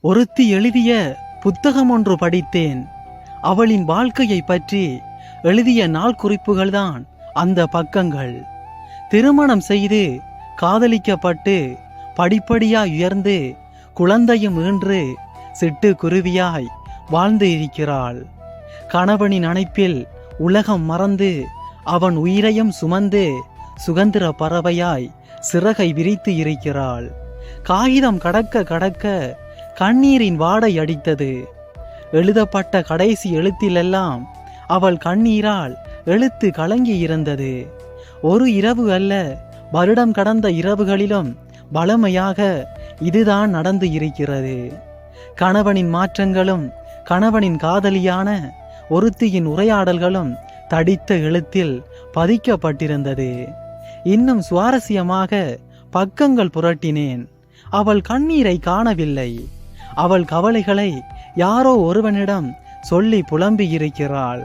ஒருத்தி எழுதிய புத்தகம் ஒன்று படித்தேன். அவளின் வாழ்க்கையை பற்றி எழுதிய நாள் குறிப்புகள்தான் அந்த பக்கங்கள். திருமணம் செய்து காதலிக்கப்பட்டு படிப்படியாய் உயர்ந்து குழந்தையும் ஈன்று சிட்டு குருவியாய் வாழ்ந்து இருக்கிறாள். கணவனின் அணைப்பில் உலகம் மறந்து அவன் உயிரையும் சுமந்து சுதந்திர பறவையாய் சிறகை விரித்து இருக்கிறாள். காகிதம் கடக்க கடக்க கண்ணீரின் வாடை அடித்தது. எழுதப்பட்ட கடைசி எழுத்திலெல்லாம் அவள் கண்ணீரால் எழுத்து கலங்கி இருந்தது. ஒரு இரவு அல்ல, வருடம் கடந்த இரவுகளிலும் பலமையாக இதுதான் நடந்து இருக்கிறது. கணவனின் மாற்றங்களும் கணவனின் காதலியான ஒருத்தியின் உரையாடல்களும் தடித்த எழுத்தில் பதிக்கப்பட்டிருந்தது. இன்னும் சுவாரஸ்யமாக பக்கங்கள் புரட்டினேன். அவள் கண்ணீரை காணவில்லை. அவள் கவலைகளை யாரோ ஒருவனிடம் சொல்லி புலம்பி இருக்கிறாள்.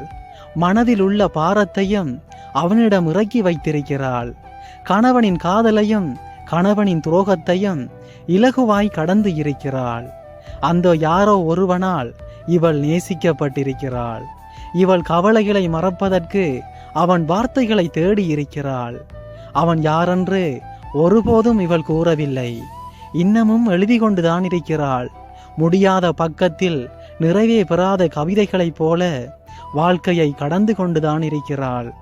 மனதில் உள்ள பாரத்தையும் அவனிடம் இறக்கி வைத்திருக்கிறாள். கணவனின் காதலையும் கணவனின் துரோகத்தையும் இலகுவாய் கடந்து இருக்கிறாள். அந்த யாரோ ஒருவனால் இவள் நேசிக்கப்பட்டிருக்கிறாள். இவள் கவலைகளை மறப்பதற்கு அவன் வார்த்தைகளை தேடி இருக்கிறாள். அவன் யாரென்று ஒருபோதும் இவள் கூறவில்லை. இன்னமும் எழுதி கொண்டுதான் இருக்கிறாள். முடியாத பக்கத்தில் நிறைவே பெறாத கவிதைகளைப் போல வாழ்க்கையை கடந்து கொண்டுதான் இருக்கிறாள்.